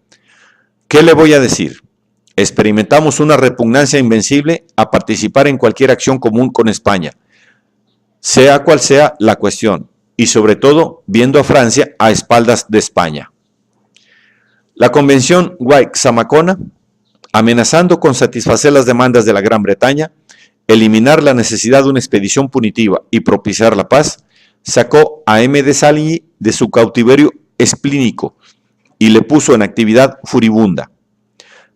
¿Qué le voy a decir? Experimentamos una repugnancia invencible a participar en cualquier acción común con España, sea cual sea la cuestión, y sobre todo viendo a Francia a espaldas de España. La convención Wike-Zamacona, amenazando con satisfacer las demandas de la Gran Bretaña, eliminar la necesidad de una expedición punitiva y propiciar la paz, sacó a M. de Saligny de su cautiverio esplínico y le puso en actividad furibunda.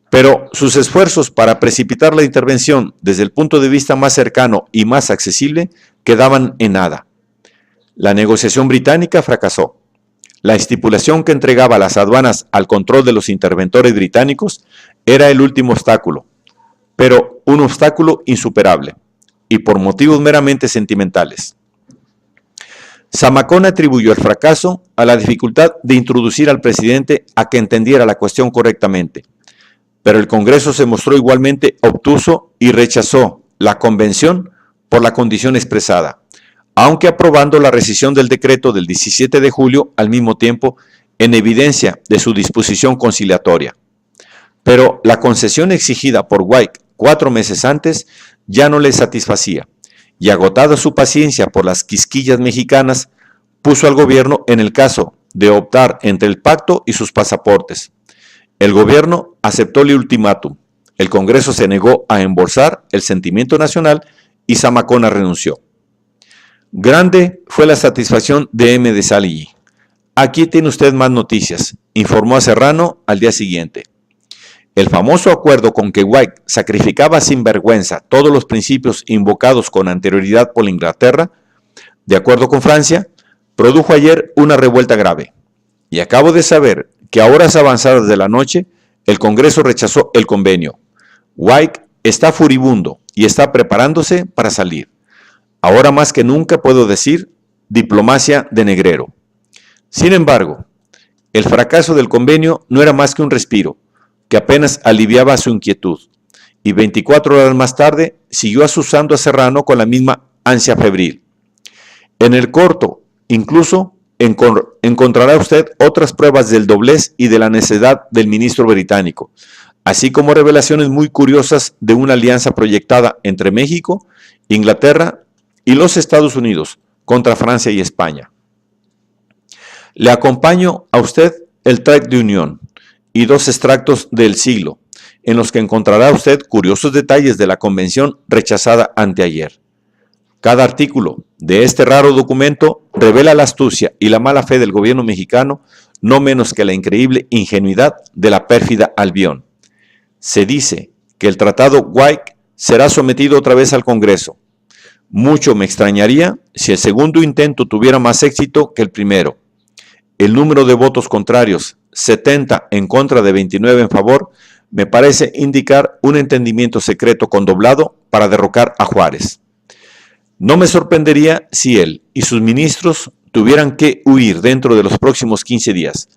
Pero sus esfuerzos para precipitar la intervención desde el punto de vista más cercano y más accesible quedaban en nada. La negociación británica fracasó. La estipulación que entregaba las aduanas al control de los interventores británicos era el último obstáculo, pero un obstáculo insuperable, y por motivos meramente sentimentales. Zamacona atribuyó el fracaso a la dificultad de introducir al presidente a que entendiera la cuestión correctamente, pero el Congreso se mostró igualmente obtuso y rechazó la convención por la condición expresada, aunque aprobando la rescisión del decreto del 17 de julio al mismo tiempo en evidencia de su disposición conciliatoria. Pero la concesión exigida por White 4 meses antes ya no le satisfacía, y agotada su paciencia por las quisquillas mexicanas, puso al gobierno en el caso de optar entre el pacto y sus pasaportes. El gobierno aceptó el ultimátum, el Congreso se negó a embolsar el sentimiento nacional y Zamacona renunció. Grande fue la satisfacción de M. de Saligny. Aquí tiene usted más noticias, informó a Serrano al día siguiente. El famoso acuerdo con que White sacrificaba sin vergüenza todos los principios invocados con anterioridad por Inglaterra, de acuerdo con Francia, produjo ayer una revuelta grave. Y acabo de saber que a horas avanzadas de la noche, el Congreso rechazó el convenio. White está furibundo y está preparándose para salir. Ahora más que nunca puedo decir, diplomacia de negrero. Sin embargo, el fracaso del convenio no era más que un respiro, que apenas aliviaba su inquietud, y 24 horas más tarde siguió asusando a Serrano con la misma ansia febril. En el corto, incluso, encontrará usted otras pruebas del doblez y de la necedad del ministro británico, así como revelaciones muy curiosas de una alianza proyectada entre México, Inglaterra y los Estados Unidos contra Francia y España. Le acompaño a usted el tract de unión y 2 extractos del Siglo, en los que encontrará usted curiosos detalles de la convención rechazada anteayer. Cada artículo de este raro documento revela la astucia y la mala fe del gobierno mexicano, no menos que la increíble ingenuidad de la pérfida Albión. Se dice que el tratado White será sometido otra vez al Congreso. Mucho me extrañaría si el segundo intento tuviera más éxito que el primero. El número de votos contrarios, 70 en contra de 29 en favor, me parece indicar un entendimiento secreto condoblado para derrocar a Juárez. No me sorprendería si él y sus ministros tuvieran que huir dentro de los próximos 15 días.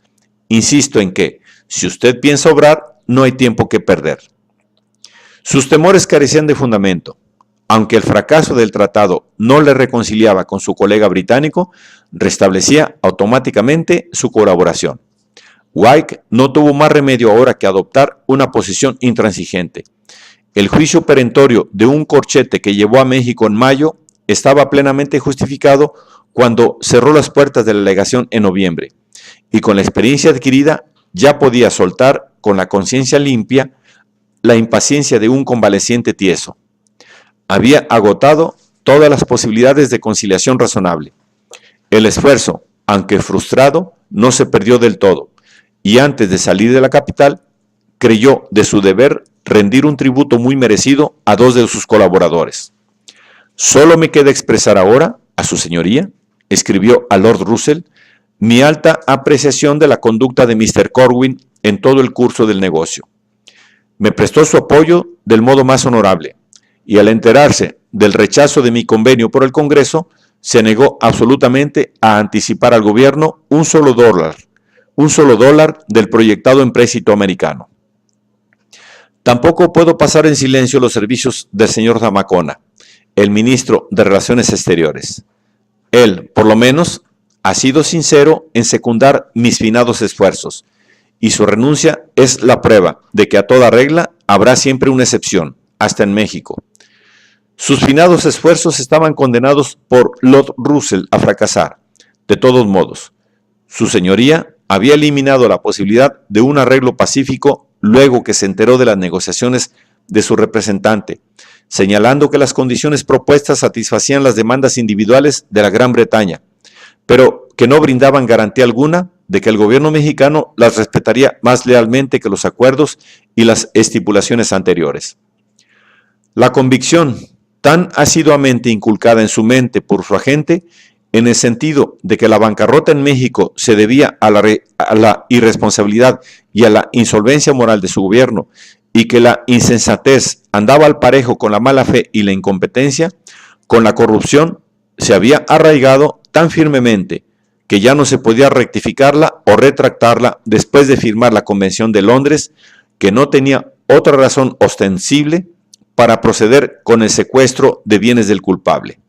Insisto en que, si usted piensa obrar, no hay tiempo que perder. Sus temores carecían de fundamento. Aunque el fracaso del tratado no le reconciliaba con su colega británico, restablecía automáticamente su colaboración. White no tuvo más remedio ahora que adoptar una posición intransigente. El juicio perentorio de un corchete que llevó a México en mayo estaba plenamente justificado cuando cerró las puertas de la legación en noviembre, y con la experiencia adquirida ya podía soltar con la conciencia limpia la impaciencia de un convaleciente tieso. Había agotado todas las posibilidades de conciliación razonable. El esfuerzo, aunque frustrado, no se perdió del todo, y antes de salir de la capital, creyó de su deber rendir un tributo muy merecido a 2 de sus colaboradores. Solo me queda expresar ahora, a su señoría, escribió a Lord Russell, mi alta apreciación de la conducta de Mr. Corwin en todo el curso del negocio. Me prestó su apoyo del modo más honorable, y al enterarse del rechazo de mi convenio por el Congreso, se negó absolutamente a anticipar al gobierno un solo dólar del proyectado empréstito americano. Tampoco puedo pasar en silencio los servicios del señor Zamacona, el ministro de Relaciones Exteriores. Él, por lo menos, ha sido sincero en secundar mis finados esfuerzos, y su renuncia es la prueba de que a toda regla habrá siempre una excepción, hasta en México. Sus finados esfuerzos estaban condenados por Lord Russell a fracasar. De todos modos, su señoría había eliminado la posibilidad de un arreglo pacífico luego que se enteró de las negociaciones de su representante, señalando que las condiciones propuestas satisfacían las demandas individuales de la Gran Bretaña, pero que no brindaban garantía alguna de que el gobierno mexicano las respetaría más lealmente que los acuerdos y las estipulaciones anteriores. La convicción tan asiduamente inculcada en su mente por su agente, en el sentido de que la bancarrota en México se debía a la irresponsabilidad y a la insolvencia moral de su gobierno, y que la insensatez andaba al parejo con la mala fe y la incompetencia, con la corrupción, se había arraigado tan firmemente que ya no se podía rectificarla o retractarla después de firmar la Convención de Londres, que no tenía otra razón ostensible para proceder con el secuestro de bienes del culpable.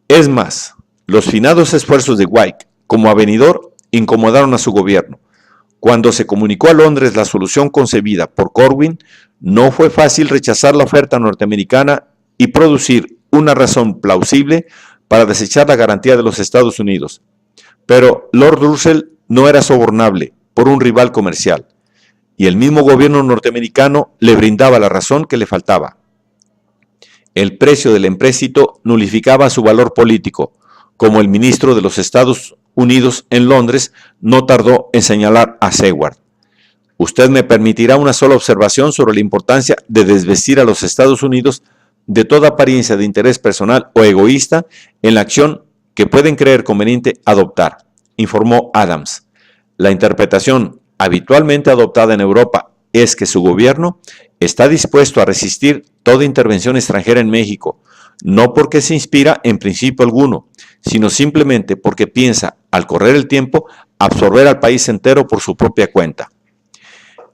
Es más, los finados esfuerzos de White como avenidor incomodaron a su gobierno. Cuando se comunicó a Londres la solución concebida por Corwin, no fue fácil rechazar la oferta norteamericana y producir una razón plausible para desechar la garantía de los Estados Unidos. Pero Lord Russell no era sobornable por un rival comercial, y el mismo gobierno norteamericano le brindaba la razón que le faltaba. El precio del empréstito nulificaba su valor político, como el ministro de los Estados Unidos en Londres no tardó en señalar a Seward. Usted me permitirá una sola observación sobre la importancia de desvestir a los Estados Unidos de toda apariencia de interés personal o egoísta en la acción que pueden creer conveniente adoptar, informó Adams. La interpretación habitualmente adoptada en Europa es que su gobierno está dispuesto a resistir toda intervención extranjera en México, no porque se inspira en principio alguno, sino simplemente porque piensa, al correr el tiempo, absorber al país entero por su propia cuenta.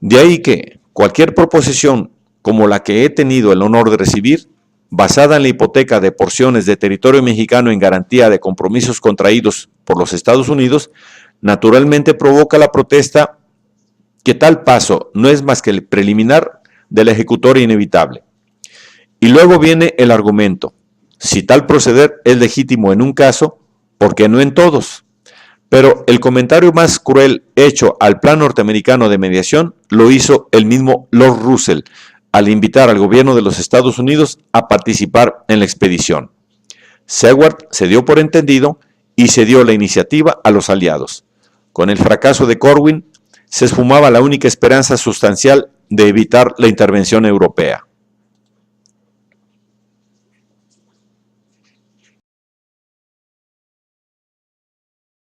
De ahí que cualquier proposición como la que he tenido el honor de recibir, basada en la hipoteca de porciones de territorio mexicano en garantía de compromisos contraídos por los Estados Unidos, naturalmente provoca la protesta que tal paso no es más que el preliminar de la ejecutoria inevitable. Y luego viene el argumento: si tal proceder es legítimo en un caso, ¿por qué no en todos? Pero el comentario más cruel hecho al plan norteamericano de mediación lo hizo el mismo Lord Russell al invitar al gobierno de los Estados Unidos a participar en la expedición. Seward se dio por entendido y cedió la iniciativa a los aliados. Con el fracaso de Corwin se esfumaba la única esperanza sustancial de evitar la intervención europea.